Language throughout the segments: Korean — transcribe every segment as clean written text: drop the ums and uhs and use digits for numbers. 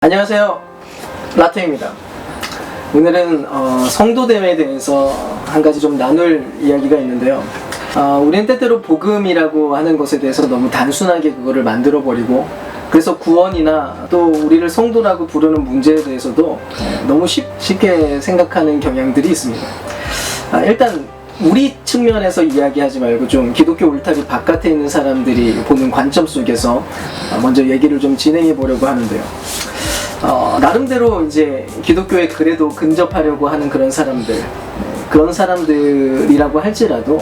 안녕하세요, 라테입니다. 오늘은 성도됨에 대해서 한 가지 좀 나눌 이야기가 있는데요. 우리는 때때로 복음이라고 하는 것에 대해서 너무 단순하게 그거를 만들어버리고, 그래서 구원이나 또 우리를 성도라고 부르는 문제에 대해서도 너무 쉽게 생각하는 경향들이 있습니다. 일단 우리 측면에서 이야기하지 말고 좀 기독교 울타리 바깥에 있는 사람들이 보는 관점 속에서 먼저 얘기를 좀 진행해 보려고 하는데요. 나름대로 이제 기독교에 그래도 근접하려고 하는 그런 사람들이라고 할지라도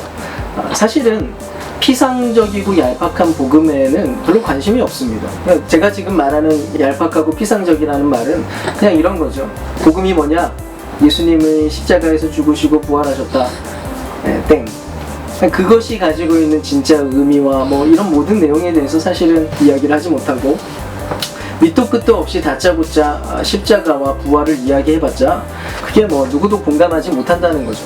사실은 피상적이고 얄팍한 복음에는 별로 관심이 없습니다. 제가 지금 말하는 얄팍하고 피상적이라는 말은 그냥 이런 거죠. 복음이 뭐냐? 예수님의 십자가에서 죽으시고 부활하셨다. 땡. 그것이 가지고 있는 진짜 의미와 뭐 이런 모든 내용에 대해서 사실은 이야기를 하지 못하고, 밑도 끝도 없이 다짜고짜 십자가와 부활을 이야기해봤자 그게 뭐 누구도 공감하지 못한다는 거죠.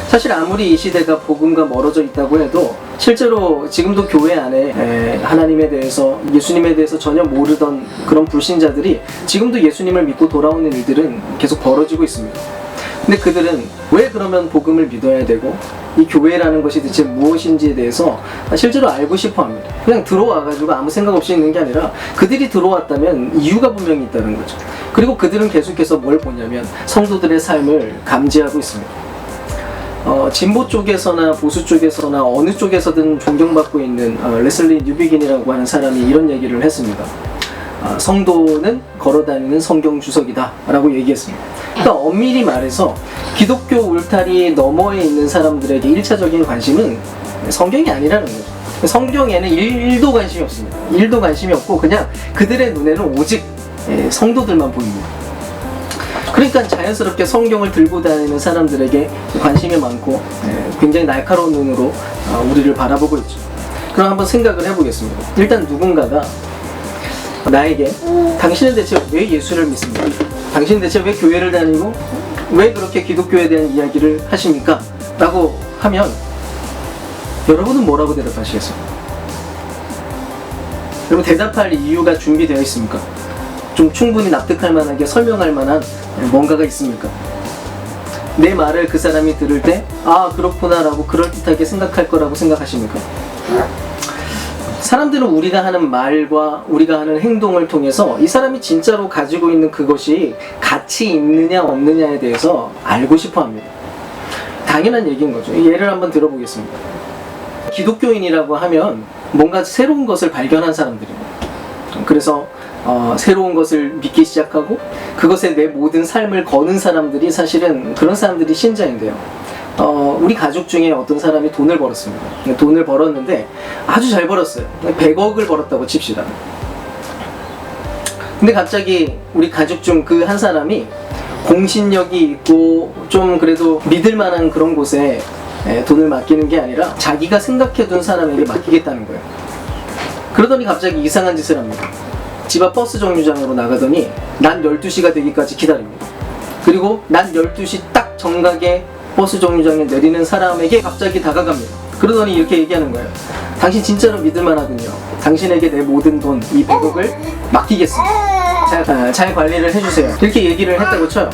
사실 아무리 이 시대가 복음과 멀어져 있다고 해도 실제로 지금도 교회 안에 하나님에 대해서, 예수님에 대해서 전혀 모르던 그런 불신자들이 지금도 예수님을 믿고 돌아오는 일들은 계속 벌어지고 있습니다. 근데 그들은 왜 그러면 복음을 믿어야 되고 이 교회라는 것이 대체 무엇인지에 대해서 실제로 알고 싶어 합니다. 그냥 들어와가지고 아무 생각 없이 있는 게 아니라 그들이 들어왔다면 이유가 분명히 있다는 거죠. 그리고 그들은 계속해서 뭘 보냐면 성도들의 삶을 감지하고 있습니다. 진보 쪽에서나 보수 쪽에서나 어느 쪽에서든 존경받고 있는 레슬리 뉴비긴이라고 하는 사람이 이런 얘기를 했습니다. 성도는 걸어다니는 성경 주석이다 라고 얘기했습니다. 그러니까 엄밀히 말해서 기독교 울타리 너머에 있는 사람들에게 1차적인 관심은 성경이 아니라는 거죠. 성경에는 1도 관심이 없습니다. 1도 관심이 없고 그냥 그들의 눈에는 오직 성도들만 보입니다. 그러니까 자연스럽게 성경을 들고 다니는 사람들에게 관심이 많고 굉장히 날카로운 눈으로 우리를 바라보고 있죠. 그럼 한번 생각을 해보겠습니다. 일단 누군가가 나에게 당신은 대체 왜 예수를 믿습니까? 당신은 대체 왜 교회를 다니고 왜 그렇게 기독교에 대한 이야기를 하십니까? 라고 하면 여러분은 뭐라고 대답하시겠습니까? 여러분 대답할 이유가 준비되어 있습니까? 좀 충분히 납득할 만하게 설명할 만한 뭔가가 있습니까? 내 말을 그 사람이 들을 때 아 그렇구나 라고 그럴듯하게 생각할 거라고 생각하십니까? 사람들은 우리가 하는 말과 우리가 하는 행동을 통해서 이 사람이 진짜로 가지고 있는 그것이 가치 있느냐 없느냐에 대해서 알고 싶어 합니다. 당연한 얘기인 거죠. 예를 한번 들어보겠습니다. 기독교인이라고 하면 뭔가 새로운 것을 발견한 사람들입니다. 그래서 새로운 것을 믿기 시작하고 그것에 내 모든 삶을 거는 사람들이 사실은 그런 사람들이 신자인데요. 우리 가족 중에 어떤 사람이 돈을 벌었습니다. 돈을 벌었는데 아주 잘 벌었어요. 100억을 벌었다고 칩시다. 근데 갑자기 우리 가족 중 그 한 사람이 공신력이 있고 좀 그래도 믿을 만한 그런 곳에 돈을 맡기는 게 아니라 자기가 생각해둔 사람에게 맡기겠다는 거예요. 그러더니 갑자기 이상한 짓을 합니다. 집 앞 버스 정류장으로 나가더니 난 12시가 되기까지 기다립니다. 그리고 난 12시 딱 정각에 버스 정류장에 내리는 사람에게 갑자기 다가갑니다. 그러더니 이렇게 얘기하는 거예요. 당신 진짜로 믿을만하군요. 당신에게 내 모든 돈, 이 100억을 맡기겠습니다. 잘 관리를 해주세요. 이렇게 얘기를 했다고 쳐요.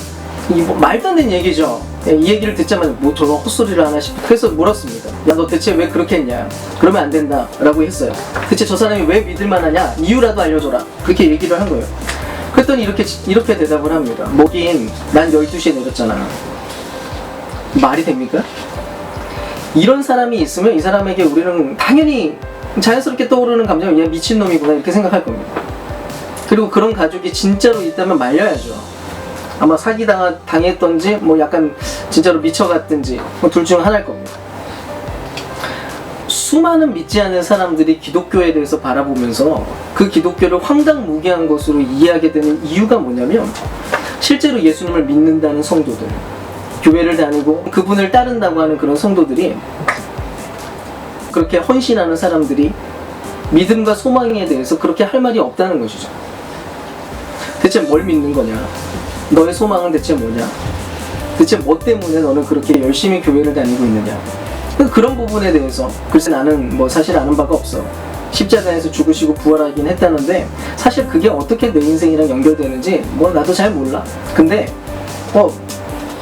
뭐 말도 안 되는 얘기죠. 이 얘기를 듣자마자 뭐 저런 헛소리를 하나 싶어. 그래서 물었습니다. 야 너 대체 왜 그렇게 했냐? 그러면 안 된다 라고 했어요. 대체 저 사람이 왜 믿을만하냐? 이유라도 알려줘라. 그렇게 얘기를 한 거예요. 그랬더니 이렇게 대답을 합니다. 뭐긴 난 12시에 내렸잖아. 말이 됩니까? 이런 사람이 있으면 이 사람에게 우리는 당연히 자연스럽게 떠오르는 감정은 얘 미친놈이구나 이렇게 생각할 겁니다. 그리고 그런 가족이 진짜로 있다면 말려야죠. 아마 사기당했던지 뭐 약간 진짜로 미쳐갔든지 뭐 둘 중 하나일 겁니다. 수많은 믿지 않는 사람들이 기독교에 대해서 바라보면서 그 기독교를 황당무계한 것으로 이해하게 되는 이유가 뭐냐면 실제로 예수님을 믿는다는 성도들, 교회를 다니고 그분을 따른다고 하는 그런 성도들이, 그렇게 헌신하는 사람들이 믿음과 소망에 대해서 그렇게 할 말이 없다는 것이죠. 대체 뭘 믿는 거냐? 너의 소망은 대체 뭐냐? 대체 뭐 때문에 너는 그렇게 열심히 교회를 다니고 있느냐? 그런 부분에 대해서 글쎄 나는 뭐 사실 아는 바가 없어. 십자가에서 죽으시고 부활하긴 했다는데 사실 그게 어떻게 내 인생이랑 연결되는지 뭐 나도 잘 몰라. 근데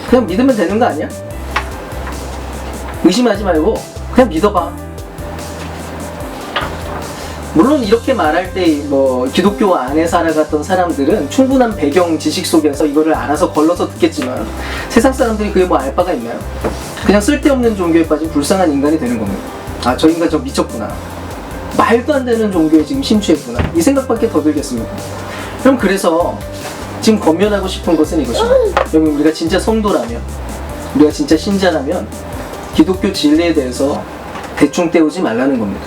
그냥 믿으면 되는 거 아니야? 의심하지 말고 그냥 믿어봐. 물론 이렇게 말할 때 뭐 기독교 안에 살아갔던 사람들은 충분한 배경 지식 속에서 이거를 알아서 걸러서 듣겠지만 세상 사람들이 그게 뭐 알 바가 있나요? 그냥 쓸데없는 종교에 빠진 불쌍한 인간이 되는 겁니다. 아, 저 인간 저 미쳤구나. 말도 안 되는 종교에 지금 심취했구나. 이 생각밖에 더 들겠습니다. 그럼 그래서 지금 권면하고 싶은 것은 이것입니다. 여러분, 우리가 진짜 성도라면, 우리가 진짜 신자라면 기독교 진리에 대해서 대충 때우지 말라는 겁니다.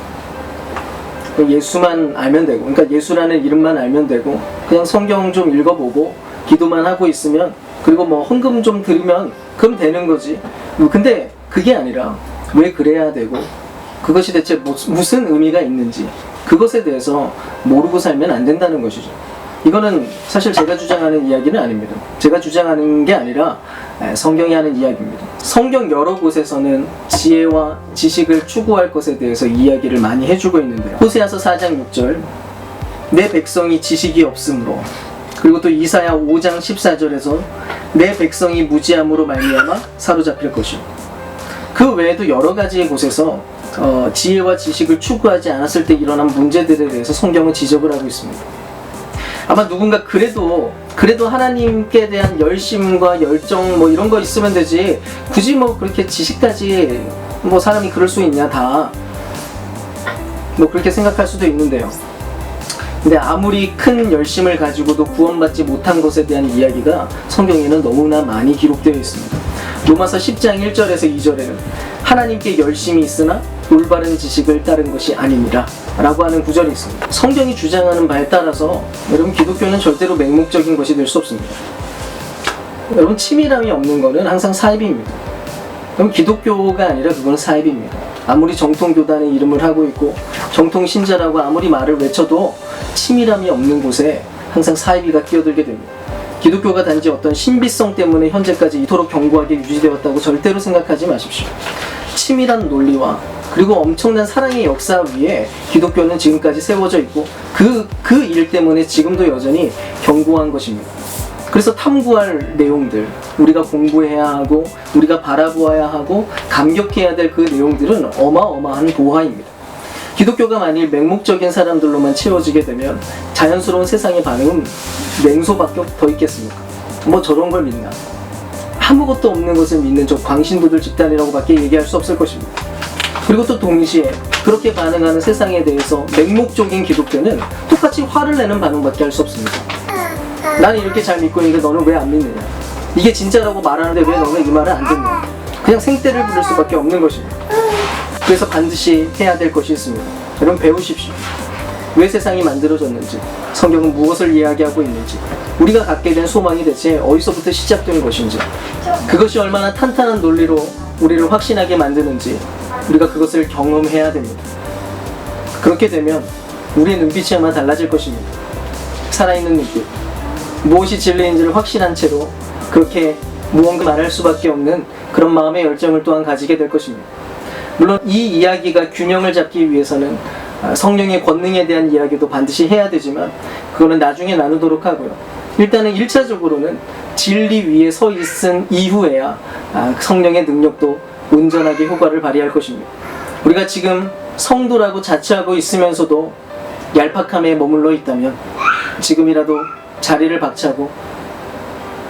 예수만 알면 되고, 그러니까 예수라는 이름만 알면 되고, 그냥 성경 좀 읽어보고 기도만 하고 있으면, 그리고 뭐 헌금 좀 드리면 그럼 되는 거지. 근데 그게 아니라 왜 그래야 되고 그것이 대체 무슨 의미가 있는지 그것에 대해서 모르고 살면 안 된다는 것이죠. 이거는 사실 제가 주장하는 이야기는 아닙니다. 제가 주장하는 게 아니라 성경이 하는 이야기입니다. 성경 여러 곳에서는 지혜와 지식을 추구할 것에 대해서 이야기를 많이 해주고 있는데요. 호세아서 4장 6절 내 백성이 지식이 없으므로, 그리고 또 이사야 5장 14절에서 내 백성이 무지함으로 말미암아 사로잡힐 것이요. 그 외에도 여러 가지 곳에서 지혜와 지식을 추구하지 않았을 때 일어난 문제들에 대해서 성경은 지적을 하고 있습니다. 아마 누군가 그래도 하나님께 대한 열심과 열정 뭐 이런 거 있으면 되지, 굳이 뭐 그렇게 지식까지 뭐 사람이 그럴 수 있냐, 다 뭐 그렇게 생각할 수도 있는데요. 근데 아무리 큰 열심을 가지고도 구원받지 못한 것에 대한 이야기가 성경에는 너무나 많이 기록되어 있습니다. 로마서 10장 1절에서 2절에는 하나님께 열심이 있으나 올바른 지식을 따른 것이 아니니라 라고 하는 구절이 있습니다. 성경이 주장하는 바에 따라서 여러분, 기독교는 절대로 맹목적인 것이 될 수 없습니다. 여러분, 치밀함이 없는 것은 항상 사입입니다. 그럼 기독교가 아니라 그건 사입입니다. 아무리 정통교단의 이름을 하고 있고 정통신자라고 아무리 말을 외쳐도 치밀함이 없는 곳에 항상 사이비가 끼어들게 됩니다. 기독교가 단지 어떤 신비성 때문에 현재까지 이토록 견고하게 유지되었다고 절대로 생각하지 마십시오. 치밀한 논리와 그리고 엄청난 사랑의 역사 위에 기독교는 지금까지 세워져 있고 그 일 때문에 지금도 여전히 견고한 것입니다. 그래서 탐구할 내용들, 우리가 공부해야 하고 우리가 바라보아야 하고 감격해야 될 그 내용들은 어마어마한 보화입니다. 기독교가 만일 맹목적인 사람들로만 채워지게 되면 자연스러운 세상의 반응은 냉소밖에 더 있겠습니까? 뭐 저런 걸 믿나? 아무것도 없는 것을 믿는 저 광신도들 집단이라고 밖에 얘기할 수 없을 것입니다. 그리고 또 동시에 그렇게 반응하는 세상에 대해서 맹목적인 기독교는 똑같이 화를 내는 반응밖에 할 수 없습니다. 나는 이렇게 잘 믿고 있는데 너는 왜 안 믿느냐? 이게 진짜라고 말하는데 왜 너는 이 말을 안 듣냐? 그냥 생떼를 부릴 수밖에 없는 것입니다. 그래서 반드시 해야 될 것이 있습니다. 여러분, 배우십시오. 왜 세상이 만들어졌는지, 성경은 무엇을 이야기하고 있는지, 우리가 갖게 된 소망이 대체 어디서부터 시작된 것인지, 그것이 얼마나 탄탄한 논리로 우리를 확신하게 만드는지 우리가 그것을 경험해야 됩니다. 그렇게 되면 우리의 눈빛이 아마 달라질 것입니다. 살아있는 눈빛, 무엇이 진리인지를 확신한 채로 그렇게 무언가 말할 수밖에 없는 그런 마음의 열정을 또한 가지게 될 것입니다. 물론 이 이야기가 균형을 잡기 위해서는 성령의 권능에 대한 이야기도 반드시 해야 되지만 그거는 나중에 나누도록 하고요. 일단은 1차적으로는 진리 위에 서 있은 이후에야 성령의 능력도 온전하게 효과를 발휘할 것입니다. 우리가 지금 성도라고 자처하고 있으면서도 얄팍함에 머물러 있다면 지금이라도 자리를 박차고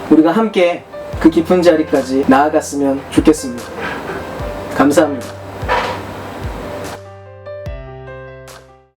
우리가 함께 그 깊은 자리까지 나아갔으면 좋겠습니다. 감사합니다.